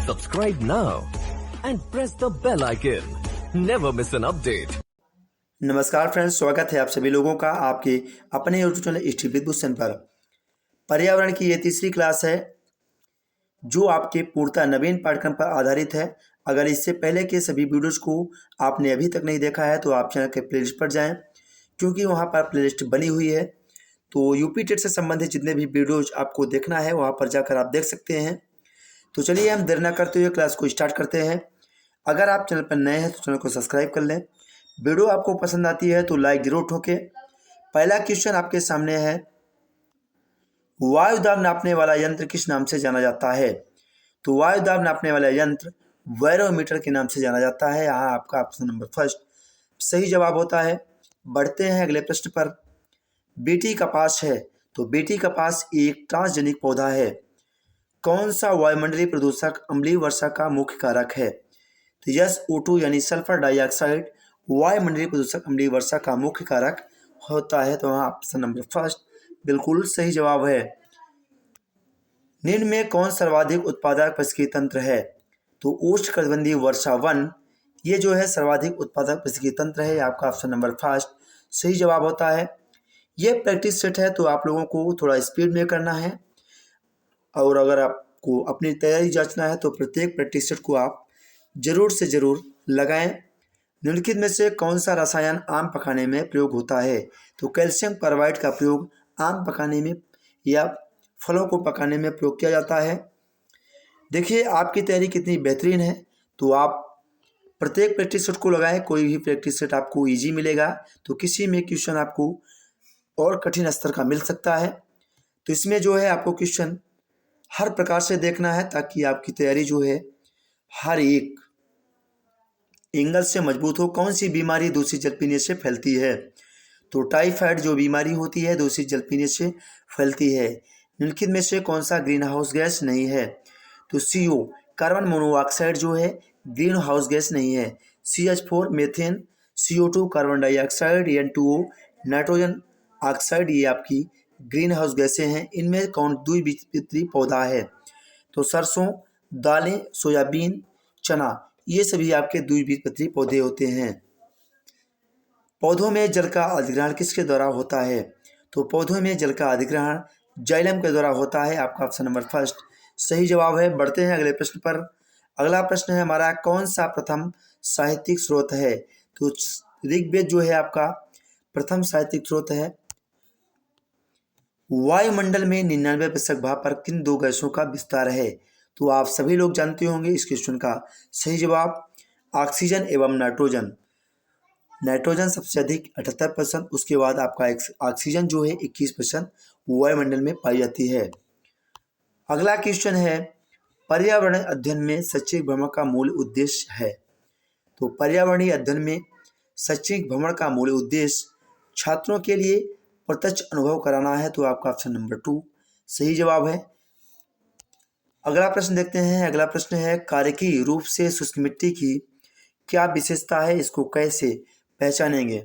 Subscribe now and press the bell icon. Never miss an update. नमस्कार friends, स्वागत है आप सभी लोगों का आपके अपने यूट्यूब चैनल स्टीव विद्भूषण पर। पर्यावरण की ये तीसरी क्लास है जो आपके पूर्णतः नवीन पाठ्यक्रम पर आधारित है। अगर इससे पहले के सभी वीडियोज़ को आपने अभी तक नहीं देखा है तो आप चैनल के प्लेलिस्ट पर जाएं, क्योंकि वहां पर प्लेलिस्ट बनी हुई है। तो यूपी टेट से संबंधित जितने भी वीडियोज़ आपको देखना है वहाँ पर जाकर आप देख सकते हैं। तो चलिए हम देर न करते हुए क्लास को स्टार्ट करते हैं। अगर आप चैनल पर नए हैं तो चैनल को सब्सक्राइब कर लें। वीडियो आपको पसंद आती है तो लाइक जरूर ठोकें। पहला क्वेश्चन आपके सामने है, वायु दाब नापने वाला यंत्र किस नाम से जाना जाता है? तो वायु दाब नापने वाला यंत्र बैरोमीटर के नाम से जाना जाता है। यहाँ आपका ऑप्शन नंबर फर्स्ट सही जवाब होता है। बढ़ते हैं अगले प्रश्न पर। बेटी कपास है तो बेटी कपास एक ट्रांसजेनिक पौधा है। कौन सा वायुमंडलीय प्रदूषक अम्लीय वर्षा का मुख्य कारक है? तो यस, O2 यानी सल्फर डाइऑक्साइड वायुमंडलीय प्रदूषक अम्लीय वर्षा का मुख्य कारक होता है। तो वहाँ ऑप्शन नंबर फर्स्ट बिल्कुल सही जवाब है। निम्न में कौन सर्वाधिक उत्पादक पारिस्थितिकी तंत्र है? तो उष्णकटिबंधीय वर्षा वन ये जो है सर्वाधिक उत्पादक पारिस्थितिकी तंत्र है। आपका ऑप्शन नंबर फर्स्ट सही जवाब होता है। ये प्रैक्टिस सेट है तो आप लोगों को थोड़ा स्पीड में करना है, और अगर आपको अपनी तैयारी जांचना है तो प्रत्येक प्रैक्टिस सेट को आप जरूर से जरूर लगाएं। निम्नलिखित में से कौन सा रसायन आम पकाने में प्रयोग होता है? तो कैल्शियम कार्बाइड का प्रयोग आम पकाने में या फलों को पकाने में प्रयोग किया जाता है। देखिए आपकी तैयारी कितनी बेहतरीन है, तो आप प्रत्येक प्रैक्टिस सेट को लगाएं। कोई भी प्रैक्टिस सेट आपको इजी मिलेगा तो किसी में क्वेश्चन आपको और कठिन स्तर का मिल सकता है। तो इसमें जो है आपको क्वेश्चन हर प्रकार से देखना है ताकि आपकी तैयारी जो है हर एक एंगल से मजबूत हो। कौन सी बीमारी दूषित जल पीने से फैलती है? तो टाइफाइड जो बीमारी होती है दूषित जल पीने से फैलती है। निम्नलिखित में से कौन सा ग्रीन हाउस गैस नहीं है? तो CO कार्बन मोनोऑक्साइड जो है ग्रीन हाउस गैस नहीं है। CH4 methane, CO2 carbon dioxide, N2O nitrogen oxide ये आपकी ग्रीन हाउस गैसें हैं। इनमें कौन द्विबीजपत्री पौधा है? तो सरसों, दालें, सोयाबीन, चना ये सभी आपके द्विबीजपत्री पौधे होते हैं। पौधों में जल का अधिग्रहण किसके द्वारा होता है? तो पौधों में जल का अधिग्रहण जाइलम के द्वारा होता है। आपका ऑप्शन नंबर फर्स्ट सही जवाब है। बढ़ते हैं अगले प्रश्न पर। अगला प्रश्न है हमारा, कौन सा प्रथम साहित्यिक स्रोत है? तो ऋग्वेद जो है आपका प्रथम साहित्यिक स्रोत है। वायुमंडल में 99% भाग पर किन दो गैसों का विस्तार है? तो आप सभी लोग जानते होंगे इस क्वेश्चन का सही जवाब ऑक्सीजन एवं नाइट्रोजन। नाइट्रोजन सबसे अधिक 78%, उसके बाद आपका ऑक्सीजन जो है 21% वायुमंडल में पाई जाती है। अगला क्वेश्चन है, पर्यावरण अध्ययन में शैक्षिक भ्रमण का मूल उद्देश्य है। तो पर्यावरणीय अध्ययन में शैक्षिक भ्रमण का मूल उद्देश्य छात्रों के लिए प्रत्यक्ष अनुभव कराना है। तो आपका ऑप्शन नंबर 2 सही जवाब है। अगला प्रश्न देखते हैं। अगला प्रश्न है, कार्यकीय रूप से शुष्क मिट्टी की क्या विशेषता है, इसको कैसे पहचानेंगे?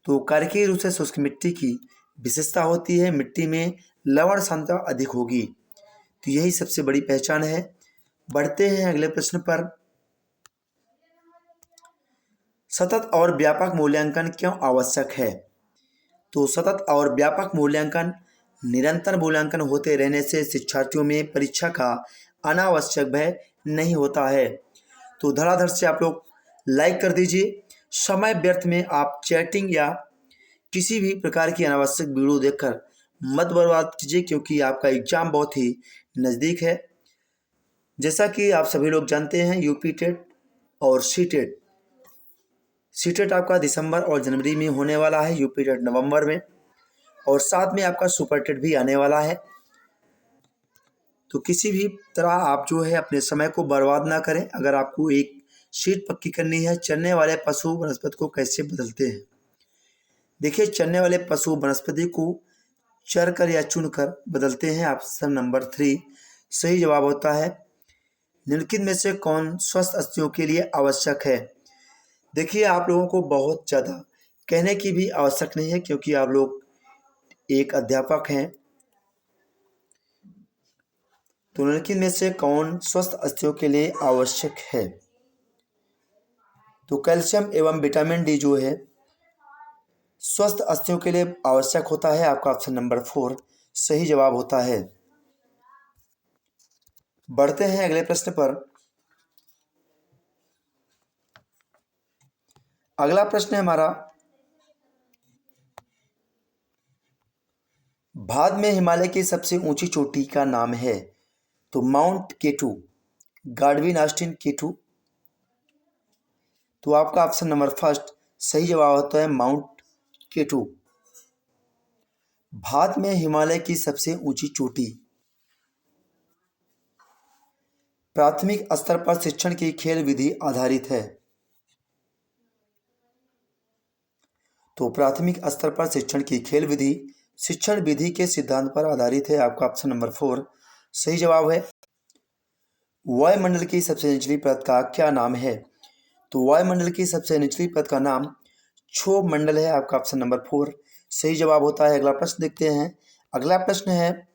तो कार्यकीय रूप से शुष्क मिट्टी की विशेषता होती है मिट्टी में लवण सांद्रता अधिक होगी, तो यही सबसे बड़ी पहचान है। बढ़ते हैं अगले प्रश्न पर। सतत और व्यापक मूल्यांकन क्यों आवश्यक है? तो सतत और व्यापक मूल्यांकन निरंतर मूल्यांकन होते रहने से शिक्षार्थियों में परीक्षा का अनावश्यक भय नहीं होता है। तो धड़ाधड़ से आप लोग लाइक कर दीजिए। समय व्यर्थ में आप चैटिंग या किसी भी प्रकार की अनावश्यक वीडियो देखकर मत बर्बाद कीजिए, क्योंकि आपका एग्जाम बहुत ही नज़दीक है। जैसा कि आप सभी लोग जानते हैं यूपी टेट और सी टेट आपका दिसंबर और जनवरी में होने वाला है, यूपी टेट नवंबर में, और साथ में आपका सुपर टेट भी आने वाला है। तो किसी भी तरह आप जो है अपने समय को बर्बाद ना करें। अगर आपको एक शीट पक्की करनी है, चलने वाले पशु वनस्पति को कैसे बदलते हैं? देखिए, चलने वाले पशु वनस्पति को चर कर या चुन कर बदलते हैं। ऑप्शन नंबर 3 सही जवाब होता है। निम्नलिखित में से कौन स्वस्थ अस्थियों के लिए आवश्यक है? देखिए, आप लोगों को बहुत ज़्यादा कहने की भी आवश्यक नहीं है, क्योंकि आप लोग एक अध्यापक हैं। तो निम्नलिखित में से कौन स्वस्थ अस्थियों के लिए आवश्यक है? तो कैल्शियम एवं विटामिन डी जो है स्वस्थ अस्थियों के लिए आवश्यक होता है। आपका ऑप्शन नंबर 4 सही जवाब होता है। बढ़ते हैं अगले प्रश्न पर। अगला प्रश्न है हमारा, भारत में हिमालय की सबसे ऊंची चोटी का नाम है? तो माउंट केटू, गाडविन ऑस्टिन केटू। तो आपका ऑप्शन नंबर फर्स्ट सही जवाब होता है माउंट केटू। भारत में हिमालय की सबसे ऊंची चोटी। प्राथमिक स्तर पर शिक्षण की खेल विधि आधारित है। तो प्राथमिक स्तर पर शिक्षण की खेल विधि शिक्षण विधि के सिद्धांत पर आधारित है। आपका ऑप्शन नंबर 4 सही जवाब है। वायुमंडल की सबसे निचली परत का क्या नाम है? तो वायुमंडल की सबसे निचली परत का नाम क्षोभ मंडल है। आपका ऑप्शन नंबर 4 सही जवाब होता है। अगला प्रश्न देखते हैं। अगला प्रश्न है,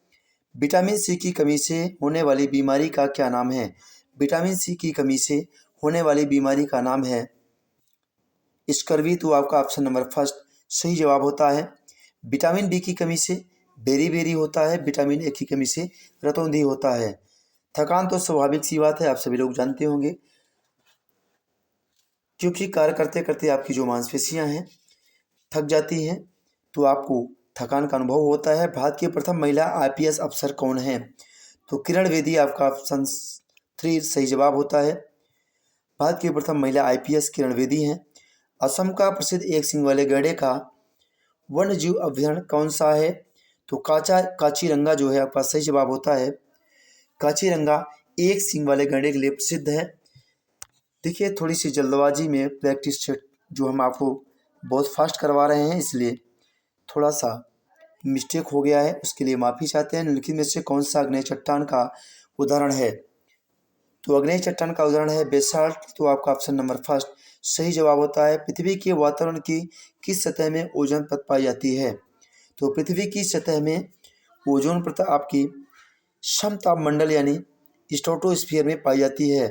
विटामिन सी की कमी से होने वाली बीमारी का क्या नाम है? विटामिन सी की कमी से होने वाली बीमारी का नाम है स्कर्वी। तो आपका ऑप्शन नंबर फर्स्ट सही जवाब होता है। विटामिन बी की कमी से बेरी होता है। विटामिन ए की कमी से रतौंधी होता है। थकान तो स्वाभाविक सी बात है, आप सभी लोग जानते होंगे, क्योंकि कार्य करते करते आपकी जो मांसपेशियां हैं थक जाती हैं तो आपको थकान का अनुभव होता है। भारत की प्रथम महिला आईपीएस अफसर कौन है? तो किरण बेदी आपका ऑप्शन 3 सही जवाब होता है। भारत की प्रथम महिला आईपीएस किरण बेदी हैं। असम का प्रसिद्ध एक सींग वाले गैंडे का वन्य जीव अभयारण्य कौन सा है? तो काचीरंगा जो है आपका सही जवाब होता है। काचीरंगा एक सींग वाले गैंडे के लिए प्रसिद्ध है। देखिए, थोड़ी सी जल्दबाजी में प्रैक्टिस सेट जो हम आपको बहुत फास्ट करवा रहे हैं, इसलिए थोड़ा सा मिस्टेक हो गया है, उसके लिए माफ़ी चाहते हैं। निम्नलिखित में से कौन सा अग्नेय चट्टान का उदाहरण है? तो अग्नेय चट्टान का उदाहरण है बेसाल्ट। तो आपका ऑप्शन नंबर फर्स्ट सही जवाब होता है। पृथ्वी के वातावरण की किस सतह में ओजोन परत पाई जाती है? तो पृथ्वी की सतह में ओजोन परत आपकी समताप मंडल यानी स्ट्रेटोस्फीयर में पाई जाती है।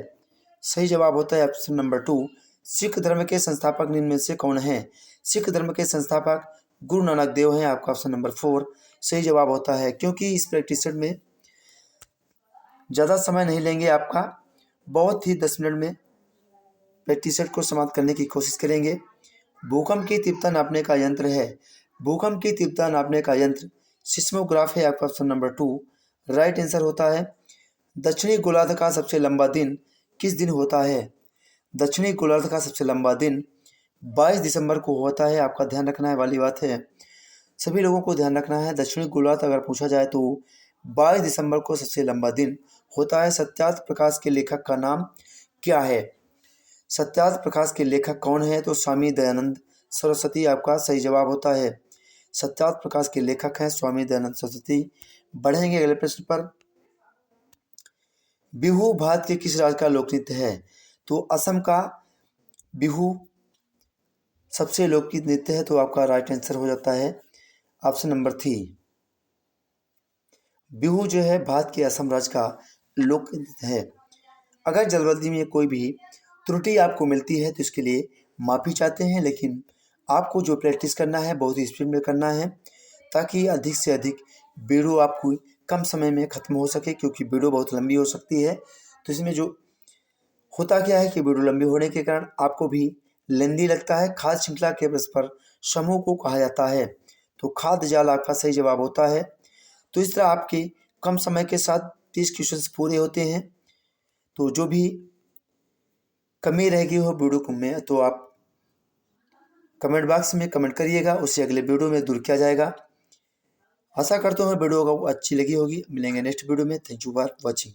सही जवाब होता है ऑप्शन नंबर 2। सिख धर्म के संस्थापक निम्न में से कौन है? सिख धर्म के संस्थापक गुरु नानक देव हैं। आपका ऑप्शन नंबर 4 सही जवाब होता है। क्योंकि इस प्रैक्टिस सेट में ज़्यादा समय नहीं लेंगे, आपका बहुत ही 10 मिनट में प्रैक्टिस सेट को समाप्त करने की कोशिश करेंगे। भूकंप की तीव्रता नापने का यंत्र है। भूकंप की तीव्रता नापने का यंत्र सिस्मोग्राफ है। आपका ऑप्शन नंबर 2 राइट आंसर होता है। दक्षिणी गोलार्ध का सबसे लंबा दिन किस दिन होता है? दक्षिणी गोलार्ध का सबसे लंबा दिन 22 दिसंबर को होता है। आपका ध्यान रखना वाली बात है, सभी लोगों को ध्यान रखना है। दक्षिणी गोलार्ध अगर पूछा जाए तो 22 दिसंबर को सबसे लंबा दिन होता है। सत्यार्थ प्रकाश के लेखक का नाम क्या है? सत्यार्थ प्रकाश के लेखक कौन है? तो स्वामी दयानंद सरस्वती आपका सही जवाब होता है। सत्यार्थ प्रकाश के लेखक हैं स्वामी दयानंद सरस्वती। बढ़ेंगे अगले प्रश्न पर। बिहू भारत के किस राज्य का लोक नृत्य है? तो असम का बिहू सबसे लोकप्रिय नृत्य है। तो आपका राइट आंसर हो जाता है ऑप्शन नंबर 3। बिहू जो है भारत के असम राज्य का लोक नृत्य है। अगर जल्दबाजी में कोई भी त्रुटि आपको मिलती है तो इसके लिए माफ़ी चाहते हैं, लेकिन आपको जो प्रैक्टिस करना है बहुत ही स्पीड में करना है ताकि अधिक से अधिक वीडियो आपको कम समय में ख़त्म हो सके, क्योंकि वीडियो बहुत लंबी हो सकती है। तो इसमें जो होता क्या है कि वीडियो लंबी होने के कारण आपको भी लेंदी लगता है। खाद्य श्रृंखला के परस्पर समूह को कहा जाता है। तो खाद्य जाल आपका सही जवाब होता है। तो इस तरह आपके कम समय के साथ 30 क्वेश्चंस पूरे होते हैं। तो जो भी कमी रहेगी हो वीडियो में तो आप कमेंट बॉक्स में कमेंट करिएगा, उसे अगले वीडियो में दूर किया जाएगा। आशा करता हूँ वीडियो को अच्छी लगी होगी। मिलेंगे नेक्स्ट वीडियो में। Thank you for watching.